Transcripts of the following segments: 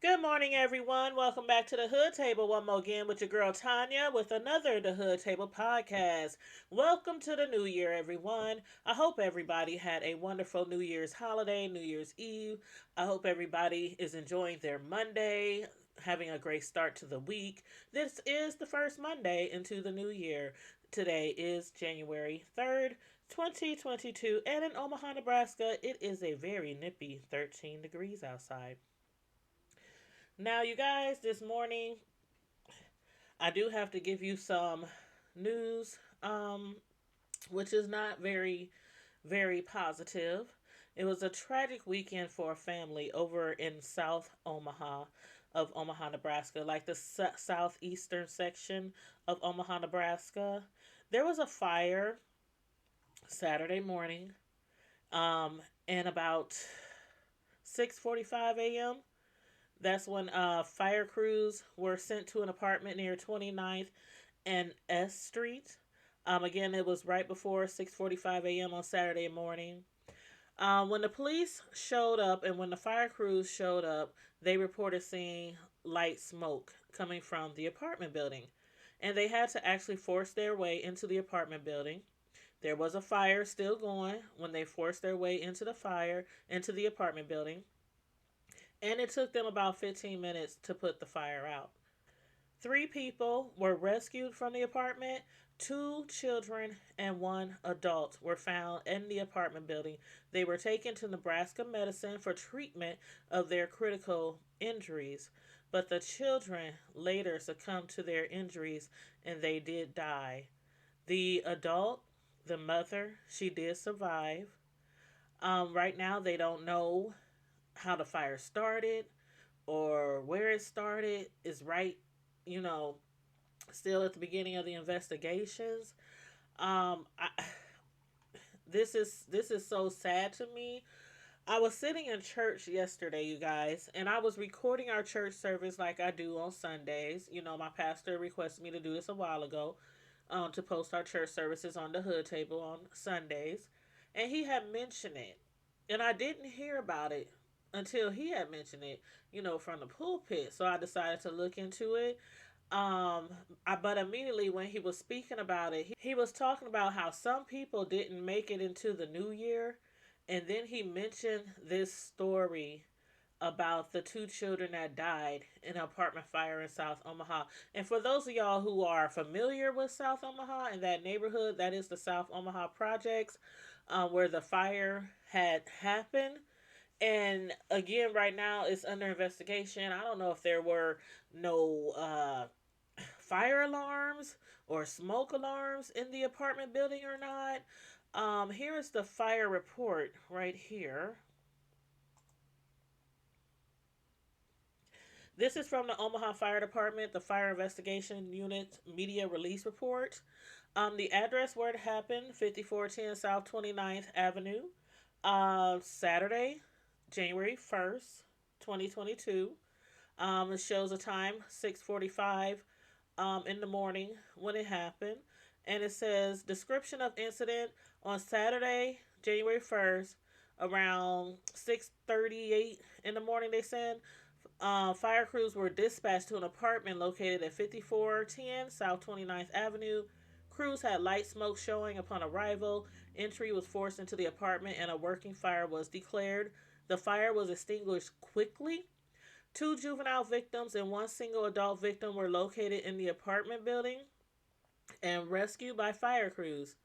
Good morning, everyone. Welcome back to the Hood Table one more again with your girl Tanya with another The Hood Table podcast. Welcome to the new year, everyone. I hope everybody had a wonderful New Year's holiday, New Year's Eve. I hope everybody is enjoying their Monday, having a great start to the week. This is the first Monday into the new year. Today is January 3rd, 2022, and in Omaha, Nebraska, it is a very nippy 13 degrees outside. Now, you guys, this morning I do have to give you some news, which is not very positive. It was a tragic weekend for a family over in South Omaha of Omaha, Nebraska, like the southeastern section of Omaha, Nebraska. There was a fire Saturday morning, and about 6:45 a.m. That's when fire crews were sent to an apartment near 29th and S Street. Again, it was right before 6:45 a.m. on Saturday morning. When the police showed up and when the fire crews showed up, they reported seeing light smoke coming from the apartment building. And they had to actually force their way into the apartment building. There was a fire still going when they forced their way into the apartment building. And it took them about 15 minutes to put the fire out. Three people were rescued from the apartment. Two children and one adult were found in the apartment building. They were taken to Nebraska Medicine for treatment of their critical injuries, but the children later succumbed to their injuries and they did die. The adult, the mother, she did survive. Right now, they don't know how the fire started or where it started. Is right, you know, still at the beginning of the investigations. I, this is so sad to me. I was sitting in church yesterday, you guys, and I was recording our church service like I do on Sundays. You know, my pastor requested me to do this a while ago, to post our church services on the Hood Table on Sundays, and he had mentioned it, and I didn't hear about it until he had mentioned it, from the pulpit. So I decided to look into it. Um, but immediately when he was speaking about it, he was talking about how some people didn't make it into the new year, and then he mentioned this story about the two children that died in an apartment fire in South Omaha. And for those of y'all who are familiar with South Omaha and that neighborhood, that is the South Omaha Projects, where the fire had happened. And again, right now it's under investigation. I don't know if there were no fire alarms or smoke alarms in the apartment building or not. Here is the fire report right here. This is from the Omaha Fire Department, the Fire Investigation Unit Media Release Report. The address where it happened, 5410 South 29th Avenue, Saturday, January 1st, 2022. It shows a time, 6:45 in the morning when it happened. And it says, description of incident on Saturday, January 1st, around 6:38 in the morning, they said. Fire crews were dispatched to an apartment located at 5410 South 29th Avenue. Crews had light smoke showing upon arrival. Entry was forced into the apartment and a working fire was declared. The fire was extinguished quickly. Two juvenile victims and one single adult victim were located in the apartment building and rescued by fire crews.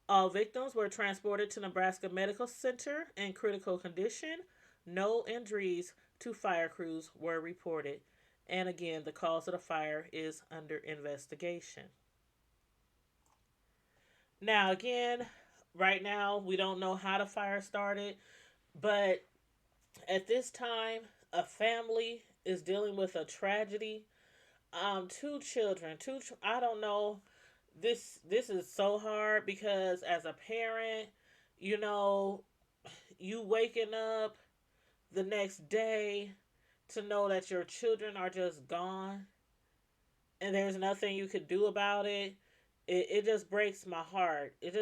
All victims were transported to Nebraska Medical Center in critical condition. No injuries to fire crews were reported. And again, the cause of the fire is under investigation. Now, again, right now, we don't know how the fire started, but at this time, a family is dealing with a tragedy. Two children, I don't know. This is so hard because as a parent, you know, you waking up the next day to know that your children are just gone and there's nothing you could do about it. it just breaks my heart. It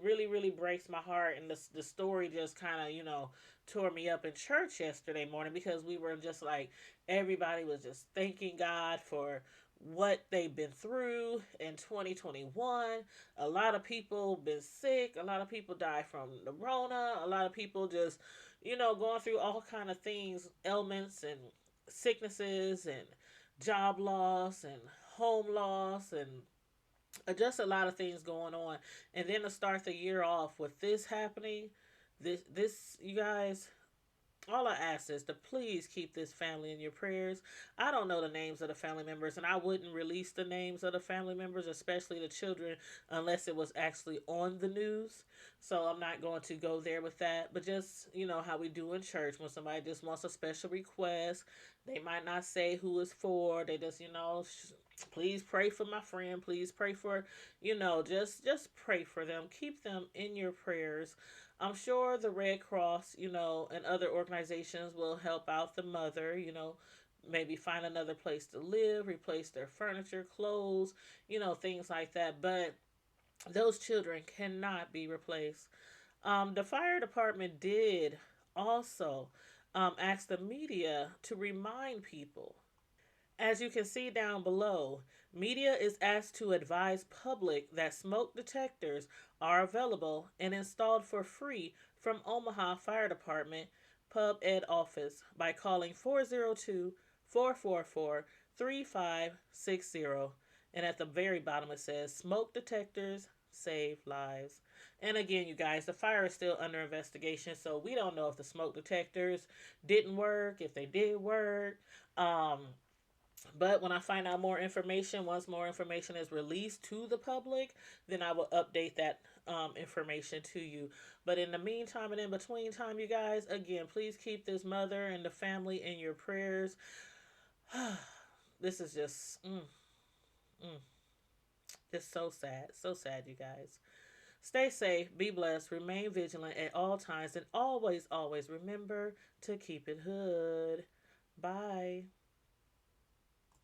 really really breaks my heart, and the story just kind of tore me up in church yesterday morning because we were just like everybody was just thanking God for what they've been through in 2021. A lot of people been sick, a lot of people died from the Rona, a lot of people just going through all kind of things, ailments and sicknesses and job loss and home loss and just a lot of things going on. And then to start the year off with this happening, this you guys, all I ask is to please keep this family in your prayers. I don't know the names of the family members, and I wouldn't release the names of the family members, especially the children, unless it was actually on the news. So I'm not going to go there with that. But just, how we do in church when somebody just wants a special request, they might not say who it's for. They just, please pray for my friend. Please pray for, just pray for them. Keep them in your prayers. I'm sure the Red Cross, and other organizations will help out the mother, maybe find another place to live, replace their furniture, clothes, things like that. But those children cannot be replaced. The fire department did also ask the media to remind people. As you can see down below, media is asked to advise public that smoke detectors are available and installed for free from Omaha Fire Department Pub Ed office by calling 402 444 3560. And at the very bottom it says smoke detectors save lives. And again, you guys, the fire is still under investigation, so we don't know if the smoke detectors didn't work, if they did work. But when I find out more information, once more information is released to the public, then I will update that information to you. But in the meantime and in between time, you guys, again, please keep this mother and the family in your prayers. This is mm, just so sad, you guys. Stay safe, be blessed, remain vigilant at all times, and always, always remember to keep it hood. Bye.